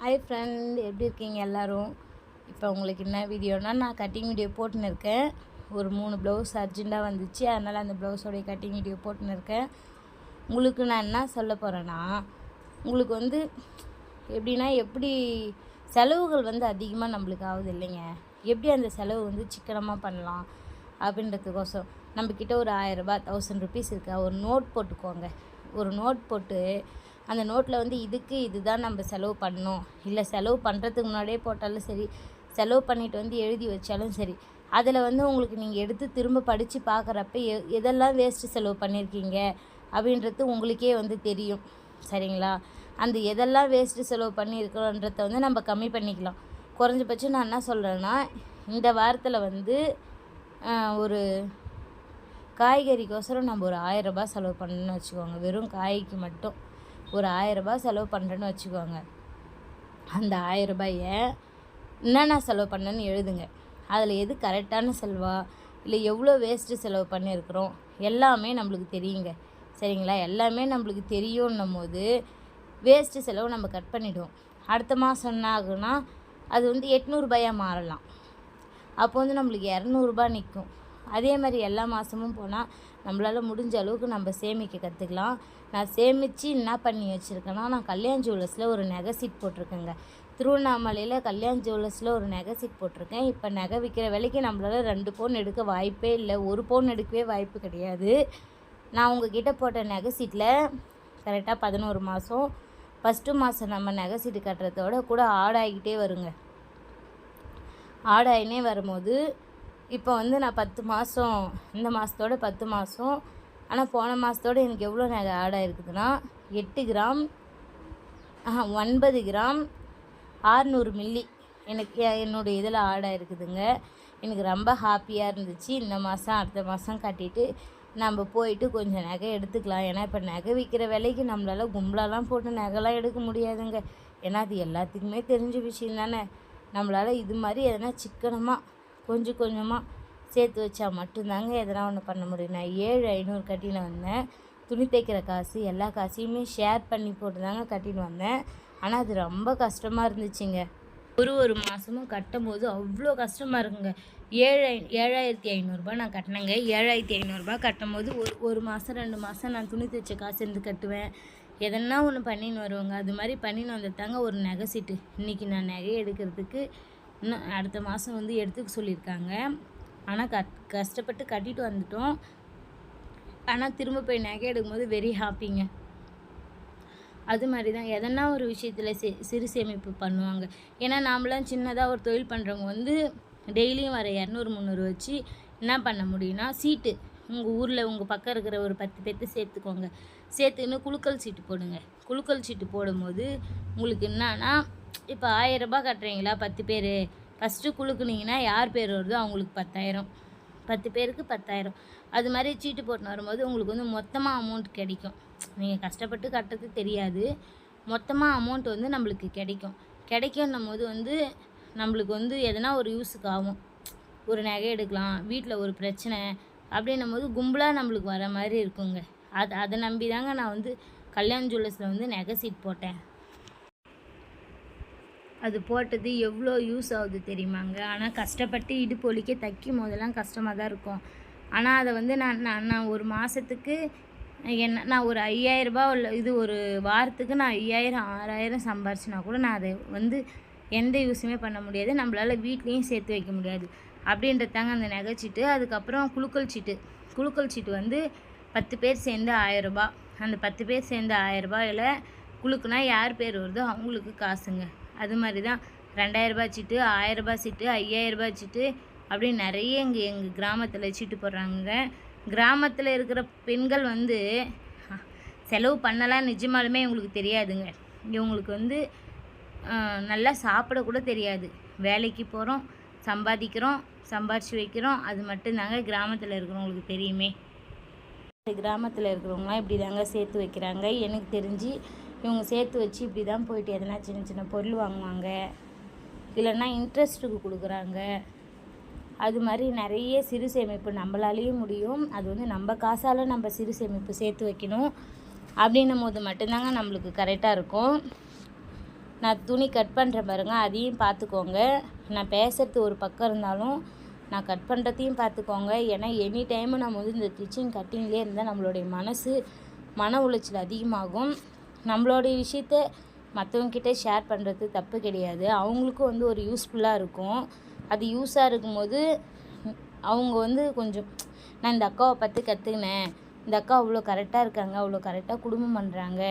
Hi friend, எப்படி இருக்கீங்க எல்லோரும்? இப்போ உங்களுக்கு என்ன வீடியோனா, நான் கட்டிங் வீடியோ போட்டுன்னு இருக்கேன். ஒரு 3 ப்ளவுஸ் அர்ஜெண்ட்டாக வந்துச்சு, அதனால் அந்த ப்ளவுஸோடைய கட்டிங் வீடியோ போட்டுன்னு இருக்கேன். உங்களுக்கு நான் என்ன சொல்ல போகிறேன்னா, உங்களுக்கு வந்து எப்படி செலவுகள் அதிகமாக நம்மளுக்கு ஆகுது இல்லைங்க. எப்படி அந்த செலவு சிக்கனமாக பண்ணலாம் அப்படின்றதுக்கோசம் நம்மக்கிட்ட ஒரு 1000 ரூபாய் 1000 ருபீஸ் இருக்கா, ஒரு நோட் போட்டுக்கோங்க. ஒரு நோட் போட்டு அந்த நோட்டில் இதுதான் நம்ம செலவு பண்ணணும், இல்லை செலவு பண்ணுறதுக்கு முன்னாடியே போட்டாலும் சரி, செலவு பண்ணிவிட்டு எழுதி வச்சாலும் சரி, அதில் உங்களுக்கு நீங்கள் எடுத்து திரும்ப படித்து பார்க்குறப்ப எதெல்லாம் வேஸ்ட்டு செலவு பண்ணியிருக்கீங்க அப்படின்றது உங்களுக்கே தெரியும். சரிங்களா? அந்த எதெல்லாம் வேஸ்ட்டு செலவு பண்ணியிருக்கிறோன்றத நம்ம கம்மி பண்ணிக்கலாம். குறைஞ்சபட்சம் நான் என்ன சொல்கிறேன்னா, இந்த வாரத்தில் ஒரு காய்கறிக்கோசரம் நம்ம ஒரு 1000 ரூபாய் செலவு பண்ணணும்னு வச்சுக்கோங்க. வெறும் காய்க்கு மட்டும் ஒரு 1000 ரூபாய் செலவு பண்ணுறேன்னு வச்சுக்கோங்க. அந்த 1000 ரூபாயை என்னென்ன செலவு பண்ணேன்னு எழுதுங்க. அதில் எது கரெக்டான செலவா, இல்லை எவ்வளோ வேஸ்ட்டு செலவு பண்ணியிருக்கிறோம், எல்லாமே நம்மளுக்கு தெரியுங்க. சரிங்களா? எல்லாமே நம்மளுக்கு தெரியும்னும் போது வேஸ்ட்டு செலவு நம்ம கட் பண்ணிவிடுவோம். அடுத்த மாதம் என்ன ஆகுனா, அது 800 ரூபாயாக மாறலாம். அப்போ நம்மளுக்கு 200 ரூபாய் நிற்கும். அதே மாதிரி எல்லா மாதமும் போனால் நம்மளால் முடிஞ்ச அளவுக்கு நம்ம சேமிக்க கற்றுக்கலாம். நான் சேமித்து என்ன பண்ணி வச்சுருக்கேன்னா, நான் கல்யாண் ஜுவல்லர்ஸில் ஒரு நகை சீட் போட்டிருக்கேங்க. திருவண்ணாமலையில் கல்யாண் ஜுவல்லர்ஸில் ஒரு நகை சீட் போட்டிருக்கேன். இப்போ நகை விற்கிற விலைக்கு நம்மளால் 2 பவுன் எடுக்க வாய்ப்பே இல்லை, 1 பவுன் எடுக்கவே வாய்ப்பு கிடையாது. நான் உங்ககிட்ட போட்ட நகை சீட்டில் கரெக்டாக 11 மாதம், ஃபஸ்ட்டு மாதம் நம்ம நகை சீட்டு கட்டுறதோட கூட ஆடாகிக்கிட்டே வருங்க. ஆடாயினே வரும்போது இப்போ நான் 10 மாதம், இந்த மாதத்தோட 10 மாதம், ஆனால் போன மாதத்தோடு எனக்கு எவ்வளோ நகை ஆட் ஆகிருக்குதுன்னா 8 கிராம் 9 கிராம் 600 மில்லி எனக்கு என்னுடைய இதில் ஆட் ஆகிருக்குதுங்க. எனக்கு ரொம்ப ஹாப்பியாக இருந்துச்சு. இந்த மாதம் அடுத்த மாதம் கட்டிட்டு நம்ம போயிட்டு கொஞ்சம் நகை எடுத்துக்கலாம். ஏன்னா இப்போ நகை விற்கிற விலைக்கு நம்மளால் கும்பலாலாம் போட்டு நகைலாம் எடுக்க முடியாதுங்க. ஏன்னா அது எல்லாத்துக்குமே தெரிஞ்ச விஷயம் தானே. நம்மளால் இது மாதிரி எதனா சிக்கனமாக கொஞ்சம் கொஞ்சமாக சேர்த்து வச்சா மட்டும்தாங்க எதனா ஒன்று பண்ண முடியும். நான் 7500 கட்டின்னு வந்தேன். துணி தைக்கிற காசு எல்லா காசையுமே ஷேர் பண்ணி போட்டு தாங்க கட்டின்னு வந்தேன். ஆனால் அது ரொம்ப கஷ்டமாக இருந்துச்சுங்க. ஒரு மாதமும் கட்டும்போது அவ்வளோ கஷ்டமாக இருக்குங்க. 7500 ரூபாய் நான் கட்டினேங்க. 7500 ரூபாய் கட்டும்போது ஒரு மாதம் 2 மாதம் நான் துணி தைச்ச காசு இருந்து கட்டுவேன். எதனா ஒன்று பண்ணின்னு வருவாங்க. அது மாதிரி பண்ணின்னு வந்ததாங்க ஒரு நகை சீட்டு. இன்றைக்கி நான் நகை எடுக்கிறதுக்கு இன்னும் அடுத்த மாதம் எடுத்துக்க சொல்லியிருக்காங்க. ஆனால் கஷ்டப்பட்டு கட்டிட்டு வந்துட்டோம். ஆனால் திரும்ப போய் நகை எடுக்கும்போது வெரி ஹாப்பிங்க. அது மாதிரி தான் எதனா ஒரு விஷயத்தில் சிறு சேமிப்பு பண்ணுவாங்க. ஏன்னா நாமளாம் சின்னதாக ஒரு தொழில் பண்ணுறவங்க டெய்லியும் வர 200 300 வச்சு என்ன பண்ண முடியும்னா, சீட்டு உங்கள் ஊரில் உங்கள் பக்கம் இருக்கிற ஒரு 10 பேர்த்து சேர்த்துக்கோங்க. சேர்த்துக்கின்னு குலுக்கல் சீட்டு போடுங்க. குலுக்கல் சீட்டு போடும்போது உங்களுக்கு என்னன்னா, இப்போ 1000 ரூபாய் கட்டுறீங்களா 10 பேர், ஃபஸ்ட்டு குலுக்குனிங்கன்னா யார் பேர் வருதோ அவங்களுக்கு 10,000, 10 பேருக்கு 10,000. அது மாதிரி சீட்டு போட்டுன்னு வரும்போது உங்களுக்கு மொத்தமாக அமௌண்ட் கிடைக்கும். நீங்கள் கஷ்டப்பட்டு கட்டுறது தெரியாது, மொத்தமாக அமௌண்ட் நம்மளுக்கு கிடைக்கும்னும் போது நம்மளுக்கு எதனா ஒரு யூஸுக்கு ஆகும். ஒரு நகை எடுக்கலாம், வீட்டில் ஒரு பிரச்சனை அப்படின்னும் போது கும்பலாக நம்மளுக்கு வர மாதிரி இருக்குங்க. அதை நம்பி தாங்க நான் கல்யாண் ஜுவல்லர்ஸில் நகை சீட் போட்டேன். அது போட்டது எவ்வளோ யூஸ் ஆகுது தெரியுமாங்க. ஆனால் கஷ்டப்பட்டு இடுப்பு ஒலிக்க தைக்கும் போதெல்லாம் கஷ்டமாக தான் இருக்கும். ஆனால் அதை நான் ஒரு மாதத்துக்கு நான் ஒரு 5000 ரூபாய் உள்ள இது ஒரு வாரத்துக்கு நான் 5000 6000 சம்பாரிச்சினா கூட நான் அதை எந்த யூஸுமே பண்ண முடியாது. நம்மளால் வீட்லேயும் சேர்த்து வைக்க முடியாது. அப்படின்றதாங்க அந்த நகைச்சீட்டு. அதுக்கப்புறம் குலுக்கல் சீட்டு 10 பேர் சேர்ந்து 1000 ரூபாய். அந்த 10 பேர் சேர்ந்து 1000 ரூபாயில் குலுக்குனா யார் பேர் வருதோ அவங்களுக்கு காசுங்க. அது மாதிரி தான் 2000 ரூபாய் சீட்டு, 1000 ரூபாய் சீட்டு, 5000 ரூபாய் சீட்டு அப்படின்னு நிறைய எங்கள் கிராமத்தில் சீட்டு போடுறாங்க. கிராமத்தில் இருக்கிற பெண்கள் செலவு பண்ணலாம் நிஜமாலுமே இவங்களுக்கு தெரியாதுங்க. இவங்களுக்கு நல்லா சாப்பிடக்கூட தெரியாது. வேலைக்கு போகிறோம், சம்பாதிக்கிறோம், சம்பாரித்து வைக்கிறோம், அது மட்டும்தாங்க கிராமத்தில் இருக்கிறவங்களுக்கு தெரியுமே. கிராமத்தில் இருக்கிறவங்களாம் இப்படி தாங்க சேர்த்து வைக்கிறாங்க. எனக்கு தெரிஞ்சு இவங்க சேர்த்து வச்சு இப்படி தான் போயிட்டு எதனா சின்ன சின்ன பொருள் வாங்குவாங்க, இல்லைன்னா இன்ட்ரெஸ்ட்டுக்கு கொடுக்குறாங்க. அது மாதிரி நிறைய சிறு சேமிப்பு நம்மளாலேயும் முடியும். அது நம்ம காசால் நம்ம சிறு சேமிப்பு சேர்த்து வைக்கணும். அப்படின்னும் போது மட்டும்தாங்க நம்மளுக்கு கரெக்டாக இருக்கும். நான் துணி கட் பண்ணுறேன் பாருங்கள், அதையும் பார்த்துக்கோங்க. நான் பேசுகிறது ஒரு பக்கம் இருந்தாலும் நான் கட் பண்ணுறதையும் பார்த்துக்கோங்க. ஏன்னா எனி டைமு நம்ம வந்து இந்த ஸ்டிச்சிங் கட்டிங்லேயே இருந்தால் நம்மளுடைய மன உளைச்சல் அதிகமாகும். நம்மளுடைய விஷயத்த மற்றவங்கக்கிட்ட ஷேர் பண்ணுறது தப்பு கிடையாது. அவங்களுக்கும் வந்து ஒரு யூஸ்ஃபுல்லாக இருக்கும். அது யூஸாக இருக்கும்போது அவங்க வந்து கொஞ்சம் நான் இந்த அக்காவை பார்த்து கற்றுக்கினேன், இந்த அக்கா அவ்வளோ கரெக்டாக இருக்காங்க, அவ்வளோ கரெக்டாக குடும்பம் பண்ணுறாங்க,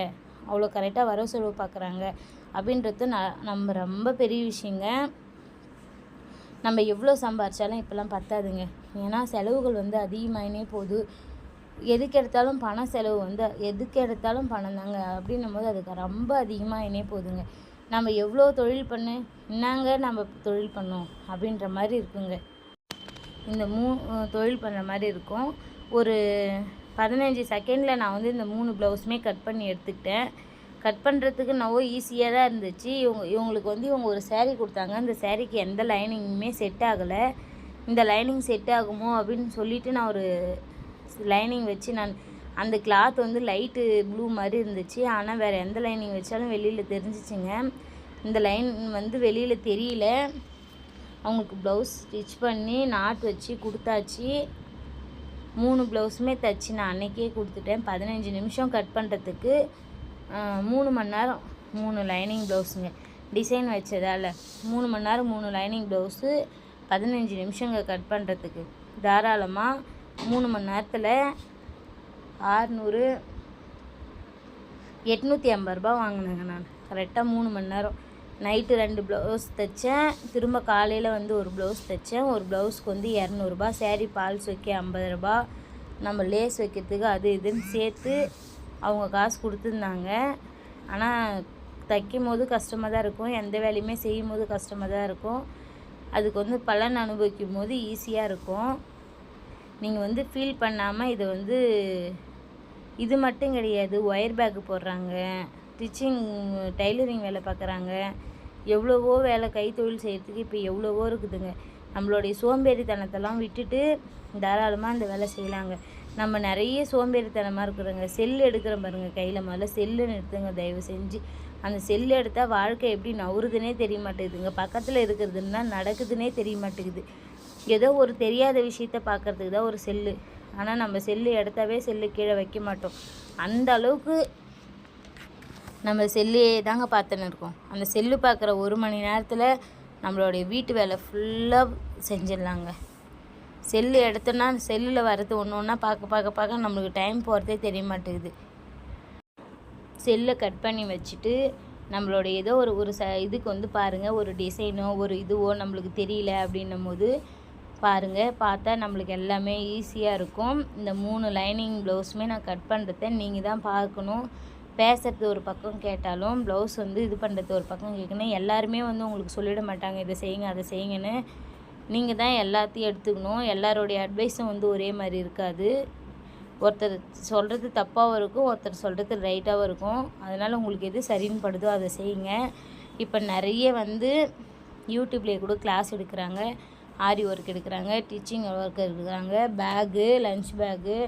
அவ்வளோ கரெக்டாக வரவு செலவு பார்க்குறாங்க அப்படின்றது நம்ம ரொம்ப பெரிய விஷயங்க. நம்ம எவ்வளோ சம்பாரித்தாலும் இப்போல்லாம் பத்தாதுங்க. ஏன்னா செலவுகள் வந்து அதிகமாகினே போகுது. எதுக்கு எடுத்தாலும் பணம் செலவு வந்து எதுக்கு எடுத்தாலும் பணம் தாங்க. அப்படின்னும் போது அதுக்கு ரொம்ப அதிகமாகினே போகுதுங்க. நம்ம எவ்வளோ தொழில் என்னங்க நம்ம தொழில் பண்ணோம் அப்படின்ற மாதிரி இருக்குங்க. இந்த தொழில் பண்ணுற மாதிரி இருக்கும். ஒரு 15 செகண்டில் நான் வந்து இந்த 3 ப்ளவுஸுமே கட் பண்ணி எடுத்துக்கிட்டேன். கட் பண்ணுறதுக்கு நவோ ஈஸியாக தான் இருந்துச்சு. இவங்களுக்கு வந்து இவங்க ஒரு சேரீ கொடுத்தாங்க. அந்த சேரீக்கு எந்த லைனிங்குமே செட் ஆகலை. இந்த லைனிங் செட் ஆகுமோ அப்படின்னு சொல்லிவிட்டு நான் ஒரு லைனிங் வச்சு அந்த கிளாத் வந்து லைட்டு ப்ளூ மாதிரி இருந்துச்சு. ஆனால் வேறு எந்த லைனிங் வச்சாலும் வெளியில் தெரிஞ்சிச்சுங்க. இந்த லைன் வந்து வெளியில் தெரியல. அவங்களுக்கு ப்ளவுஸ் ஸ்டிச் பண்ணி நாட் வச்சு கொடுத்தாச்சு. 3 ப்ளவுஸுமே தைச்சி நான் அன்றைக்கே கொடுத்துட்டேன். 15 நிமிஷம் கட் பண்ணுறதுக்கு 3 மணி நேரம் 3 லைனிங் ப்ளவுஸுங்க. டிசைன் வச்சதால் 3 மணி நேரம் 3 லைனிங் ப்ளவுஸு 15 நிமிஷங்க கட் பண்ணுறதுக்கு. தாராளமாக 3 மணி நேரத்தில் 600 850 ரூபா வாங்கினேங்க நான். கரெக்டாக 3 மணி நேரம். நைட்டு 2 ப்ளவுஸ் தைச்சேன். திரும்ப காலையில் வந்து ஒரு ப்ளவுஸ் தைச்சேன். ஒரு ப்ளவுஸ்க்கு வந்து 200 ரூபா. சேரீ பால்ஸ் வைக்க 50 ரூபா. நம்ம லேஸ் வைக்கிறதுக்கு அது இதுன்னு சேர்த்து அவங்க காசு கொடுத்துருந்தாங்க. ஆனால் தைக்கும் போது கஷ்டமாக தான் இருக்கும். எந்த வேலையுமே செய்யும் போது கஷ்டமாக தான் இருக்கும். அதுக்கு வந்து பலன் அனுபவிக்கும் போது ஈஸியாக இருக்கும். நீங்கள் வந்து ஃபீல் பண்ணாமல் இதை வந்து இது மட்டும் கிடையாது. ஒயர் பேக்கு போடுறாங்க, ஸ்டிச்சிங் டைலரிங் வேலை பார்க்குறாங்க, எவ்வளவோ வேலை கைத்தொழில் செய்கிறதுக்கு இப்போ எவ்வளவோ இருக்குதுங்க. நம்மளுடைய சோம்பேறித்தனத்தெல்லாம் விட்டுட்டு தாராளமாக அந்த வேலை செய்யலாங்க. நம்ம நிறைய சோம்பேறித்தனமாக இருக்கிறோங்க. செல் எடுக்கிற பாருங்கள் கையில், முதல்ல செல்லுன்னு எடுத்துங்க தயவு செஞ்சு. அந்த செல்லு எடுத்தால் வாழ்க்கை எப்படி நவுறுதுன்னே தெரிய மாட்டேங்குதுங்க. பக்கத்தில் இருக்கிறதுன்னா நடக்குதுன்னே தெரிய மாட்டேங்குது. ஏதோ ஒரு தெரியாத விஷயத்த பார்க்குறதுக்கு தான் ஒரு செல்லு. ஆனால் நம்ம செல்லு எடுத்தாவே செல்லு கீழே வைக்க மாட்டோம். அந்த அளவுக்கு நம்ம செல்லே தாங்க பார்த்துன்னு இருக்கோம். அந்த செல்லு பார்க்குற 1 மணி நேரத்தில் நம்மளுடைய வீட்டு வேலை ஃபுல்லாக செஞ்சிடலாங்க. செல்லு எடுத்தோன்னா செல்லில் வர்றது ஒன்று பார்க்க நம்மளுக்கு டைம் போகிறதே தெரிய மாட்டேங்குது. செல்லை கட் பண்ணி வச்சுட்டு நம்மளோட ஏதோ ஒரு இதுக்கு வந்து பாருங்கள், ஒரு டிசைனோ ஒரு இதுவோ நம்மளுக்கு தெரியல அப்படின்னும் போது பாருங்கள், பார்த்தா நம்மளுக்கு எல்லாமே ஈஸியாக இருக்கும். இந்த 3 லைனிங் ப்ளவுஸுமே நான் கட் பண்ணுறத நீங்கள் தான் பார்க்கணும். பேசுகிறது ஒரு பக்கம் கேட்டாலும் ப்ளவுஸ் வந்து இது பண்ணுறது ஒரு பக்கம் கேட்கணும். எல்லாருமே வந்து உங்களுக்கு சொல்லிட மாட்டாங்க இதை செய்யுங்க அதை செய்யுங்கன்னு. நீங்கள் தான் எல்லாத்தையும் எடுத்துக்கணும். எல்லாரோடைய அட்வைஸும் வந்து ஒரே மாதிரி இருக்காது. ஒருத்தர் சொல்கிறது தப்பாகவும் இருக்கும், ஒருத்தர் சொல்கிறது ரைட்டாகவும் இருக்கும். அதனால் உங்களுக்கு எது சரின்னு படுதோ அதை செய்யுங்க. இப்போ நிறைய வந்து யூடியூப்லேயே கூட கிளாஸ் எடுக்கிறாங்க, ஆரி ஒர்க் எடுக்கிறாங்க, டீச்சிங் ஒர்க் எடுக்கிறாங்க, பேகு, லஞ்ச் பேகு,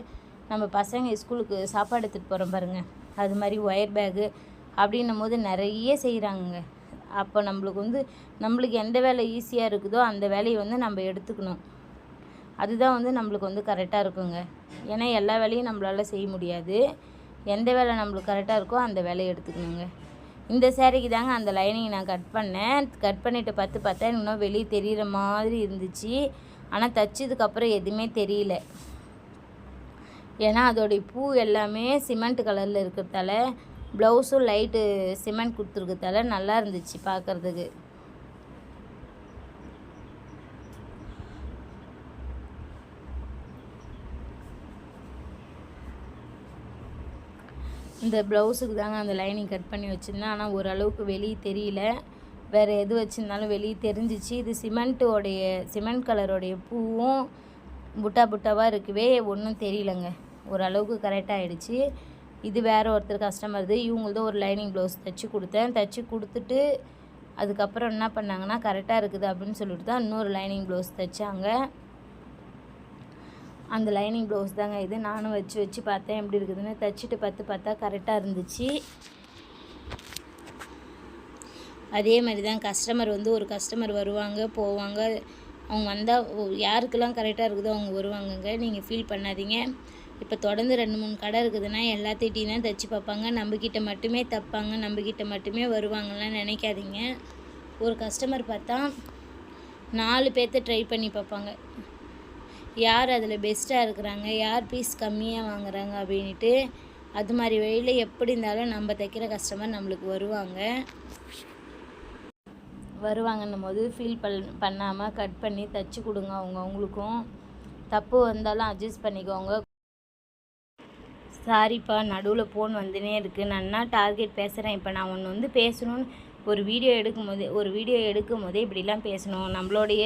நம்ம பசங்க ஸ்கூலுக்கு சாப்பாடு எடுத்துகிட்டு போகிறோம் பாருங்கள், அது மாதிரி ஒயர் பேகு அப்படின்னும் போது நிறைய செய்கிறாங்க. அப்போ நம்மளுக்கு எந்த வேலை ஈஸியாக இருக்குதோ அந்த வேலையை வந்து நம்ம எடுத்துக்கணும். அதுதான் வந்து நம்மளுக்கு வந்து கரெக்டாக இருக்குங்க. ஏன்னா எல்லா வேலையும் நம்மளால் செய்ய முடியாது. எந்த வேலை நம்மளுக்கு கரெக்டாக இருக்கோ அந்த வேலையை எடுத்துக்கணுங்க. இந்த சேரீக்கு தாங்க அந்த லைனிங் நான் கட் பண்ணேன். கட் பண்ணிவிட்டு பார்த்தா இன்னும் வெளியே தெரிகிற மாதிரி இருந்துச்சு. ஆனால் தைச்சதுக்கப்புறம் எதுவுமே தெரியல. ஏன்னா அதோடைய பூ எல்லாமே சிமெண்ட் கலரில் இருக்கிறதால, ப்ளவுஸும் லைட்டு சிமெண்ட் கொடுத்துருக்கிறதால நல்லா இருந்துச்சு பார்க்குறதுக்கு. இந்த ப்ளவுஸுக்கு தாங்க அந்த லைனிங் கட் பண்ணி வச்சுருந்தேன். ஆனால் ஓரளவுக்கு வெளியே தெரியல. வேறு எது வச்சுருந்தாலும் வெளியே தெரிஞ்சிச்சு. இது சிமெண்ட் கலருடைய பூவும் புட்டாவாக இருக்கவே ஒன்றும் தெரியலங்க. ஓரளவுக்கு கரெக்டாக ஆகிடுச்சு. இது வேறு ஒருத்தர் கஸ்டமர் இவங்கள்தான் ஒரு லைனிங் ப்ளவுஸ் தைச்சி கொடுத்தேன். தைச்சி கொடுத்துட்டு அதுக்கப்புறம் என்ன பண்ணாங்கன்னா கரெக்டாக இருக்குது அப்படின்னு சொல்லிட்டு தான் இன்னொரு லைனிங் ப்ளவுஸ் தைச்சாங்க. அந்த லைனிங் ப்ளவுஸ் தாங்க இது. நானும் வச்சு பார்த்தேன் எப்படி இருக்குதுன்னு. தைச்சிட்டு பார்த்தா கரெக்டாக இருந்துச்சு. அதே மாதிரி தான் கஸ்டமர் வந்து ஒரு கஸ்டமர் வருவாங்க போவாங்க. அவங்க வந்தால் யாருக்கெல்லாம் கரெக்டாக இருக்குதோ அவங்க வருவாங்கங்க. நீங்கள் ஃபீல் பண்ணாதீங்க. இப்போ தொடர்ந்து 2-3 கடை இருக்குதுன்னா எல்லாத்திட்டையும் தான் தைச்சி பார்ப்பாங்க. நம்மக்கிட்ட மட்டுமே தைப்பாங்க, நம்மக்கிட்ட மட்டுமே வருவாங்கலாம் நினைக்காதீங்க. ஒரு கஸ்டமர் பார்த்தா 4 பேர்த்த ட்ரை பண்ணி பார்ப்பாங்க. யார் அதில் பெஸ்ட்டாக இருக்கிறாங்க, யார் பீஸ் கம்மியாக வாங்குறாங்க அப்படின்ட்டு. அது மாதிரி வழியில் எப்படி இருந்தாலும் நம்ம தைக்கிற கஸ்டமர் நம்மளுக்கு வருவாங்கன்னும் போது ஃபீல் பண்ணாமல் கட் பண்ணி தைச்சி கொடுங்க. அவங்களுக்கும் தப்பு வந்தாலும் அட்ஜஸ்ட் பண்ணிக்கோங்க. சாரிப்பா, நடுவில் ஃபோன் வந்துனே இருக்குது. நான் என்ன டார்கெட் பேசுகிறேன். இப்போ நான் ஒன்று வந்து பேசணும்னு ஒரு வீடியோ எடுக்கும் போதே இப்படிலாம் பேசணும். நம்மளுடைய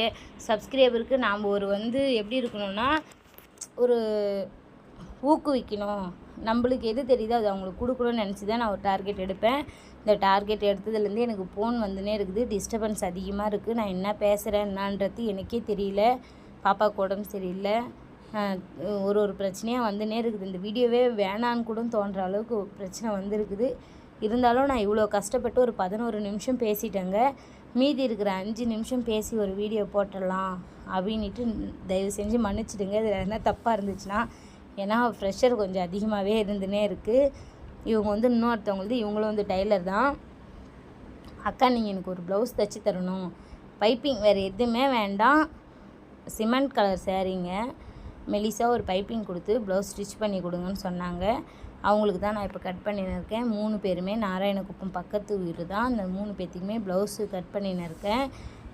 சப்ஸ்கிரைபருக்கு நாம் வந்து எப்படி இருக்கணும்னா ஒரு ஊக்குவிக்கணும். நம்மளுக்கு எது தெரியுதோ அது அவங்களுக்கு கொடுக்கணும்னு நினச்சி தான் நான் ஒரு டார்கெட் எடுப்பேன். இந்த டார்கெட் எடுத்ததுலேருந்து எனக்கு ஃபோன் வந்துனே இருக்குது. டிஸ்டர்பன்ஸ் அதிகமாக இருக்குது. நான் என்ன பேசுகிறேன் என்னான்றது எனக்கே தெரியல. பாப்பாவுக்கு உடம்பு சரியில்லை. ஒரு பிரச்சனையாக வந்துனே இருக்குது. இந்த வீடியோவே வேணான்னு கூட தோன்ற அளவுக்கு பிரச்சனை வந்துருக்குது. இருந்தாலும் நான் இவ்வளோ கஷ்டப்பட்டு ஒரு 11 நிமிஷம் பேசிட்டேங்க. மீதி இருக்கிற 5 நிமிஷம் பேசி ஒரு வீடியோ போட்டுடலாம் அப்படின்ட்டு தயவு செஞ்சு மன்னிச்சிடுங்க. இதில் என்ன தப்பாக இருந்துச்சுன்னா, ஏன்னா ப்ரெஷர் கொஞ்சம் அதிகமாகவே இருந்துனே இருக்குது. இவங்க வந்து இன்னொருத்தவங்க இவங்களும் வந்து டைலர் தான். அக்கா, நீங்கள் எனக்கு ஒரு ப்ளவுஸ் தைச்சி தரணும், பைப்பிங் வேறு எதுவுமே வேண்டாம், சிமெண்ட் கலர் சாரீங்க, மெலிசா ஒரு பைப்பிங் கொடுத்து ப்ளவுஸ் ஸ்டிச் பண்ணி கொடுங்கன்னு சொன்னாங்க. அவங்களுக்கு தான் நான் இப்போ கட் பண்ணின்னு இருக்கேன். 3 பேருமே நாராயணகுப்பம் பக்கத்து வீடு தான். அந்த 3 பேர்த்துக்குமே ப்ளவுஸு கட் பண்ணின்னு இருக்கேன்.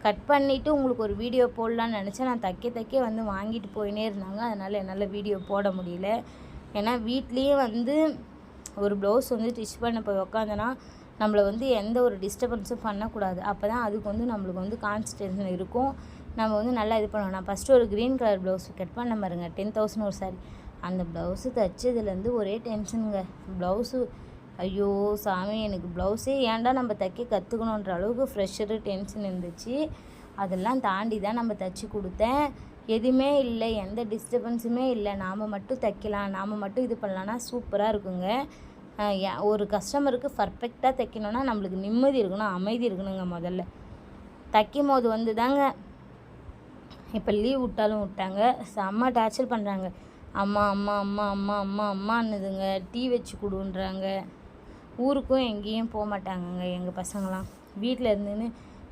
கட் பண்ணிவிட்டு உங்களுக்கு ஒரு வீடியோ போடலான்னு நினச்சேன். நான் தைக்க வந்து வாங்கிட்டு போயினே இருந்தாங்க. அதனால் என்னால் வீடியோ போட முடியல. ஏன்னா வீட்லேயே வந்து ஒரு ப்ளவுஸ் வந்து ஸ்டிச் பண்ண போய் உக்காந்தனா நம்மளை வந்து எந்த ஒரு டிஸ்டர்பன்ஸும் பண்ணக்கூடாது. அப்போ தான் அதுக்கு வந்து நம்மளுக்கு வந்து கான்சன்ட்ரேஷன் இருக்கும். நம்ம வந்து நல்லா இது பண்ணுவோம். நான் ஃபஸ்ட்டு ஒரு க்ரீன் கலர் ப்ளவுஸ் கட் பண்ண பாருங்க, 10,000 ஒரு சாரி. அந்த ப்ளவுஸு தைச்சதுலேருந்து ஒரே டென்ஷனுங்க. ப்ளவுஸு ஐயோ சாமி, எனக்கு ப்ளவுஸே ஏன்டா நம்ம தைக்க கற்றுக்கணுன்ற அளவுக்கு ப்ரெஷரு டென்ஷன் இருந்துச்சு. அதெல்லாம் தாண்டி தான் நம்ம தைச்சி கொடுத்தேன். எதுவுமே இல்லை, எந்த டிஸ்டர்பன்ஸுமே இல்லை. நாம் மட்டும் தைக்கலாம், நாம் மட்டும் இது பண்ணலான்னா சூப்பராக இருக்குங்க. ஒரு கஸ்டமருக்கு பர்ஃபெக்டாக தைக்கணுன்னா நம்மளுக்கு நிம்மதி இருக்கணும், அமைதி இருக்கணுங்க. முதல்ல தைக்கும் போது வந்து தாங்க இப்போ லீவ் விட்டாலும் விட்டாங்க, செம்ம டார்ச்சர் பண்ணுறாங்க. அம்மா அம்மா அம்மா அம்மா அம்மா அம்மான்னுதுங்க, டீ வச்சு கொடுன்றாங்க. ஊருக்கும் எங்கேயும் போக மாட்டாங்கங்க எங்கள் பசங்களாம். வீட்டில் இருந்துன்னு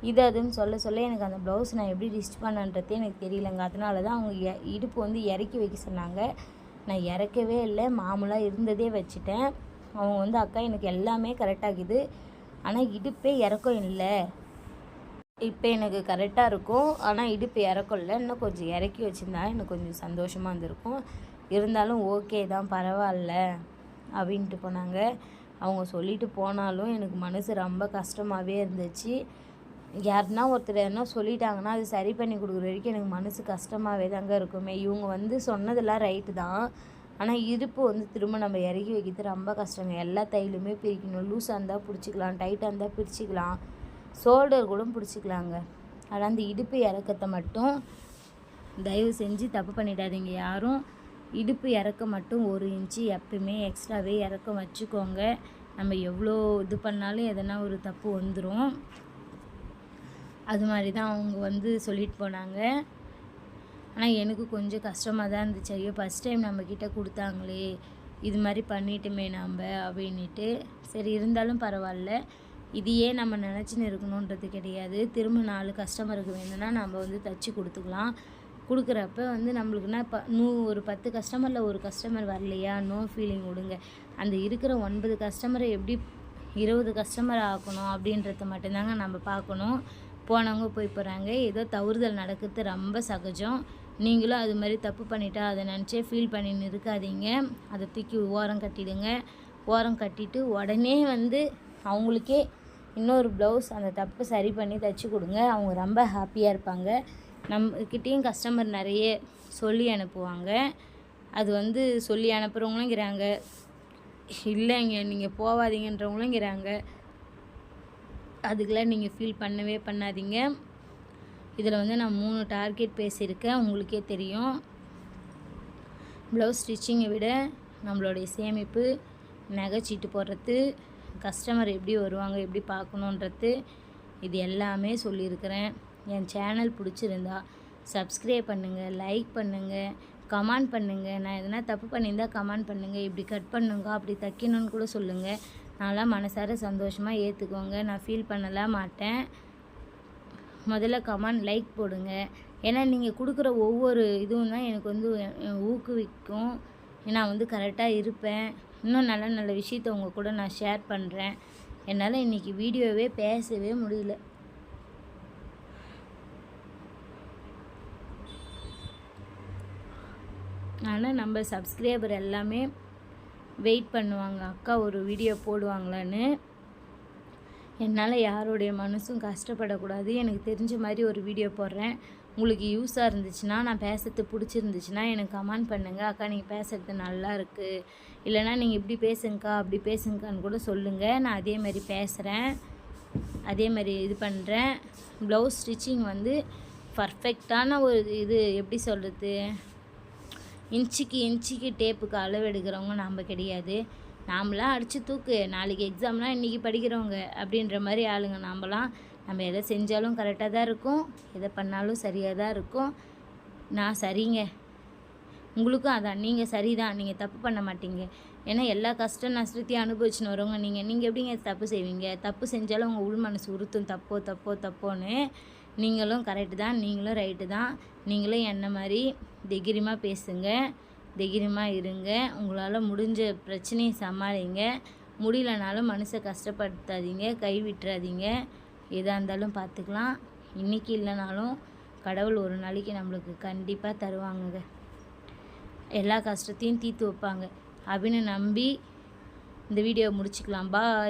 இது அதுன்னு சொல்ல எனக்கு அந்த ப்ளவுஸ் நான் எப்படி ஸ்டிச் பண்ணன்றதே எனக்கு தெரியலங்க. அதனால தான் அவங்க இடுப்பு வந்து இறக்கி வைக்க சொன்னாங்க. நான் இறக்கவே இல்லை, மாமூலாக இருந்ததே வச்சுட்டேன். அவங்க வந்து அக்கா எனக்கு எல்லாமே கரெக்டாகுது, ஆனால் இடுப்பே இறக்கம் இல்லை, இப்போ எனக்கு கரெக்டாக இருக்கும், ஆனால் இடுப்பு இறக்கம் இல்லை, இன்னும் கொஞ்சம் இறக்கி வச்சுருந்தா எனக்கு கொஞ்சம் சந்தோஷமாக இருந்திருக்கும். இருந்தாலும் ஓகே தான், பரவாயில்ல அப்படின்ட்டு போனாங்க. அவங்க சொல்லிட்டு போனாலும் எனக்கு மனசு ரொம்ப கஷ்டமாகவே இருந்துச்சு. யாருன்னா ஒருத்தர் எதனா சொல்லிட்டாங்கன்னா அது சரி பண்ணி கொடுக்குற வரைக்கும் எனக்கு மனசு கஷ்டமாகவே தாங்க இருக்குமே. இவங்க வந்து சொன்னதெல்லாம் ரைட்டு தான், ஆனால் இடுப்பு வந்து திரும்ப நம்ம இறக்கி வைக்கிறது ரொம்ப கஷ்டங்க. எல்லா தையலுமே பிரிக்கணும். லூஸாக இருந்தால் பிடிச்சிக்கலாம், டைட்டாக இருந்தால் பிரிச்சுக்கலாம், ஷோல்டர் கூட பிடிச்சிக்கலாங்க. ஆனால் அந்த இடுப்பு இறக்கத்தை மட்டும் தயவு செஞ்சு தப்பு பண்ணிடாதீங்க யாரும். இடுப்பு இறக்கம் மட்டும் 1 இன்ச்சு எப்பவுமே எக்ஸ்ட்ராவே இறக்கம் வச்சுக்கோங்க. நம்ம எவ்வளோ இது பண்ணாலும் எதனா ஒரு தப்பு வந்துடும். அது மாதிரி தான் அவங்க வந்து சொல்லிட்டு போனாங்க. ஆனால் எனக்கு கொஞ்சம் கஷ்டமாக தான் இருந்துச்சு. ஐயோ ஃபஸ்ட் டைம் நம்மக்கிட்ட கொடுத்தாங்களே, இது மாதிரி பண்ணிட்டுமே நம்ம அப்படின்ட்டு. சரி, இருந்தாலும் பரவாயில்ல, இதையே நம்ம நினச்சின்னு இருக்கணுன்றது கிடையாது. திரும்ப 4 கஸ்டமருக்கு வேணும்னா நம்ம வந்து தைச்சி கொடுத்துக்கலாம். கொடுக்குறப்ப வந்து நம்மளுக்குன்னா இப்போ ஒரு 10 கஸ்டமரில் ஒரு கஸ்டமர் வரலையா, நோ ஃபீலிங் விடுங்க. அந்த இருக்கிற 9 கஸ்டமரை எப்படி 20 கஸ்டமர் ஆக்கணும் அப்படின்றத மட்டும்தாங்க நம்ம பார்க்கணும். போனவங்க போய் போகிறாங்க, ஏதோ தவறுதல் நடக்கிறது ரொம்ப சகஜம். நீங்களும் அது மாதிரி தப்பு பண்ணிட்டா அதை நினச்சே ஃபீல் பண்ணின்னு இருக்காதீங்க. அதை தூக்கி ஓரம் கட்டிடுங்க. ஓரம் கட்டிட்டு உடனே வந்து அவங்களுக்கே இன்னொரு ப்ளவுஸ் அந்த தப்பு சரி பண்ணி தைச்சி கொடுங்க. அவங்க ரொம்ப ஹாப்பியாக இருப்பாங்க. நம்மக்கிட்டேயும் கஸ்டமர் நிறைய சொல்லி அனுப்புவாங்க. அது வந்து சொல்லி அனுப்புகிறவங்களும் இருக்கிறாங்க, இல்லைங்க நீங்கள் போகாதீங்கன்றவங்களும் இருக்கிறாங்க. அதுக்கெல்லாம் நீங்கள் ஃபீல் பண்ணவே பண்ணாதீங்க. இதில் வந்து நான் 3 டார்கெட் பேசியிருக்கேன், உங்களுக்கே தெரியும். ப்ளவுஸ் ஸ்டிச்சிங்கை விட நம்மளுடைய சேமிப்பு, நகைச்சீட்டு போடுறது, கஸ்டமர் எப்படி வருவாங்க எப்படி பார்க்கணுன்றது, இது எல்லாமே சொல்லியிருக்கிறேன். என் சேனல் பிடிச்சிருந்தா சப்ஸ்கிரைப் பண்ணுங்கள், லைக் பண்ணுங்கள், கமெண்ட் பண்ணுங்கள். நான் எதனா தப்பு பண்ணியிருந்தால் கமெண்ட் பண்ணுங்கள். இப்படி கட் பண்ணுங்க, அப்படி தைக்கணும்னு கூட சொல்லுங்கள். நான்லாம் மனசார சந்தோஷமாக ஏற்றுக்கோங்க. நான் ஃபீல் பண்ணலாம் மாட்டேன். முதல்ல கமெண்ட் லைக் போடுங்க. ஏன்னா நீங்கள் கொடுக்குற ஒவ்வொரு இதுவும் தான் எனக்கு வந்து ஊக்குவிக்கும். நான் கரெக்டாக இருப்பேன். இன்னும் நல்ல நல்ல விஷயத்த உங்கள் கூட நான் ஷேர் பண்ணுறேன். என்னால் இன்றைக்கி வீடியோவே பேசவே முடியல. ஆனால் நம்ம சப்ஸ்கிரைபர் எல்லாமே வெயிட் பண்ணுவாங்க, அக்கா ஒரு வீடியோ போடுவாங்களான்னு. என்னால் யாருடைய மனசும் கஷ்டப்படக்கூடாது. எனக்கு தெரிஞ்ச மாதிரி ஒரு வீடியோ போடுறேன். உங்களுக்கு யூஸாக இருந்துச்சுன்னா, நான் பேசுறது பிடிச்சிருந்துச்சுன்னா எனக்கு கமெண்ட் பண்ணுங்கள். அக்கா நீங்கள் பேசுகிறது நல்லா இருக்குது, இல்லைனா நீங்கள் இப்படி பேசுங்கக்கா அப்படி பேசுங்கக்கான்னு கூட சொல்லுங்கள். நான் அதேமாதிரி பேசுகிறேன், அதேமாதிரி இது பண்ணுறேன். ப்ளவுஸ் ஸ்டிச்சிங் பர்ஃபெக்டான ஒரு இது எப்படி சொல்கிறது, இன்ச்சுக்கு டேப்புக்கு அளவு எடுக்கிறவங்க நாம் கிடையாது. நாம்லாம் அடித்து தூக்கு, நாளைக்கு எக்ஸாம்லாம் இன்றைக்கி படிக்கிறவங்க அப்படின்ற மாதிரி ஆளுங்க நாம்லாம். நம்ம எதை செஞ்சாலும் கரெக்டாக தான் இருக்கும், எதை பண்ணாலும் சரியாக தான் இருக்கும். நான் சரிங்க, உங்களுக்கும் அதான், நீங்கள் சரிதான், நீங்கள் தப்பு பண்ண மாட்டீங்க. ஏன்னா எல்லா கஷ்டம் நஷ்டத்தையும் அனுபவிச்சுன்னு வரவங்க நீங்கள் எப்படிங்க தப்பு செய்வீங்க? தப்பு செஞ்சாலும் உங்கள் உள் மனசு உறுத்தும், தப்போன்னு. நீங்களும் கரெக்டு தான், நீங்களும் ரைட்டு தான். நீங்களும் என்ன மாதிரி தைரியமாக பேசுங்க, தைரியமாக இருங்க. உங்களால் முடிஞ்ச பிரச்சனையை சமாளிங்க. முடியலனாலும் மனசை கஷ்டப்படுத்தாதீங்க, கைவிட்டுறாதீங்க. எதாக இருந்தாலும் பார்த்துக்கலாம். இன்றைக்கி இல்லைனாலும் கடவுள் ஒரு நாளைக்கு நம்மளுக்கு கண்டிப்பாக தருவாங்க. எல்லா கஷ்டத்தையும் தீர்த்து வைப்பாங்க அப்படின்னு நம்பி இந்த வீடியோ முடிச்சுக்கலாம். பாய்.